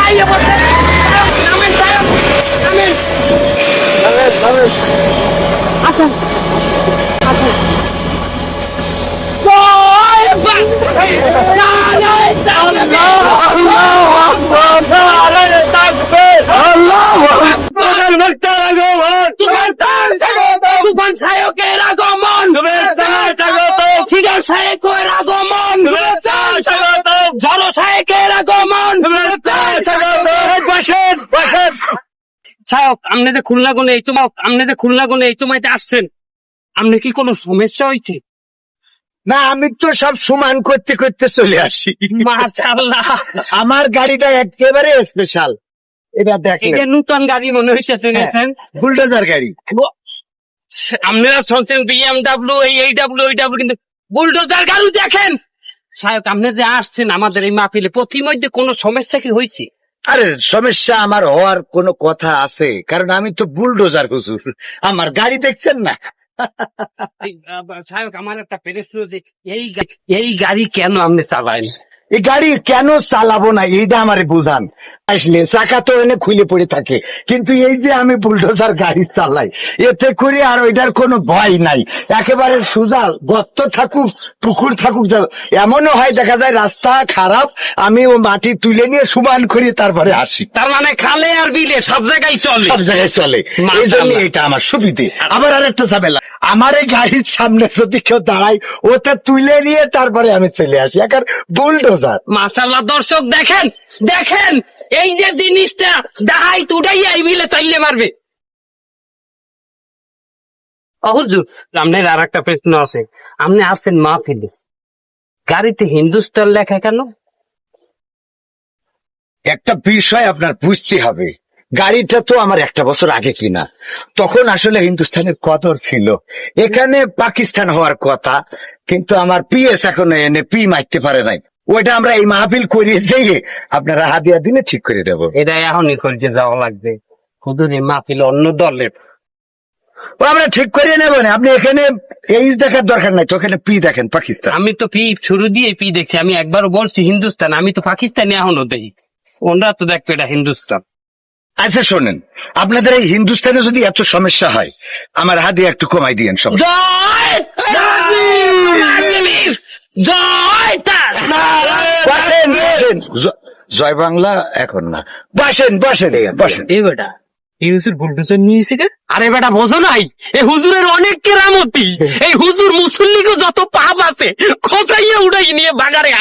আইয়া বসে নামেন সাহেব নামেন আসেন আসেন আপনি যে খুলনা গুনে এই তোমায় আসছেন, আপনি কি কোনো সমস্যা হয়েছে? না, আমি তো সব সমান করতে করতে চলে আসি। মাশাআল্লাহ, আমার গাড়িটা একেবারে স্পেশাল। এটা এই দেখেন, যে নতুন গাড়ি মনে হয়েছে শুনেছেন, বুলডোজার গাড়ি। আপনারা শুনছেন BMW এই ডাব্লিউ কিন্তু বুলডোজার গাড়ি দেখেন। সাহেব আপনি যে আসছেন আমাদের এই মাহফিলে, প্রতিমধ্যে কোনো সমস্যা কি হয়েছে? আরে সমস্যা আমার হওয়ার কোনো কথা আছে, কারণ আমি তো বুলডোজার হুজুর। আমার গাড়ি দেখছেন না? সাহেব আমার একটা প্রশ্ন, যে এই গাড়ি কেন আপনি চালান? এই গাড়ি কেন চালাবো না এইটা আমারে বুঝান। আসলে চাকা তো এনে খুলে পড়ে থাকে, কিন্তু এই যে আমি বুলডোজার গাড়ি চালাই, এতে করে আর ওইটার কোনো ভয় নাই। একেবারে সোজা, গর্ত থাকুক পুকুর থাকুক, এমনও হয় দেখা যায় রাস্তা খারাপ, আমি ও মাটি তুলে নিয়ে সমান করি তারপরে আসি। তার মানে খালে আর বিলে সব জায়গায় চলে, সব জায়গায় চলে, এই জন্য এটা আমার সুবিধে। আবার আরেকটা ঝামেলা, আমার এই গাড়ির সামনে যদি কেউ দাঁড়ায়, ওটা তুলে নিয়ে তারপরে আমি চলে আসি, এখন বুলডোজার। মাশাআল্লাহ, দর্শক দেখেন দেখেন এই যে জিনিসটা দাহাই তুটাই এই বিলে চাইলে মারবে। হুজুর, আপনার আর একটা প্রশ্ন আছে। আপনি আসছেন মাহফিলে, গাড়িতে হিন্দুস্তান লেখা কেন? একটা বিষয় আপনার বুঝতে হবে, গাড়িটা তো আমার 1 বছর আগে কিনা, তখন আসলে হিন্দুস্তানের কদর ছিল। এখানে পাকিস্তান হওয়ার কথা, কিন্তু আমার পিএস এখনো এনে পি মারতে পারে নাই। ওইটা আমরা এই মাহফিল করিয়ে যেয়ে আপনারা হাদিয়া দিনে ঠিক করে দেবো। এটা এখনই করতে যাওয়া লাগবে। হুজুর, এই মাহফিল অন্য দলের, ও আমরা ঠিক করিয়ে নেবো না, আপনি এখানে এই দেখার দরকার নাই তো, ওখানে পি দেখেন পাকিস্তান। আমি তো পি শুরু দিয়ে পি দেখছি, আমি একবারও বলছি হিন্দুস্তান, আমি তো পাকিস্তানি এখনো দেখি। ওনরা তো দেখবে এটা হিন্দুস্তান। আচ্ছা শোনেন, আপনাদের এই হিন্দুস্তানে যদি এত সমস্যা হয়, আমার হাদিয়া একটু কমাই দিয়েন সব। জয় জয় তার বসেন, বসেন। জয় বাংলা এখন না, বসেন বসেন বসেন। এই বেটা এই হুজুর বুলডোজার নিয়েছে কে? আরে বেটা বোঝো নাই, এই হুজুরের অনেক কেরামতি। এই হুজুর মুসল্লিকে যত পাপ আছে খোঁচাইয়া উড়াই নিয়ে বাগারে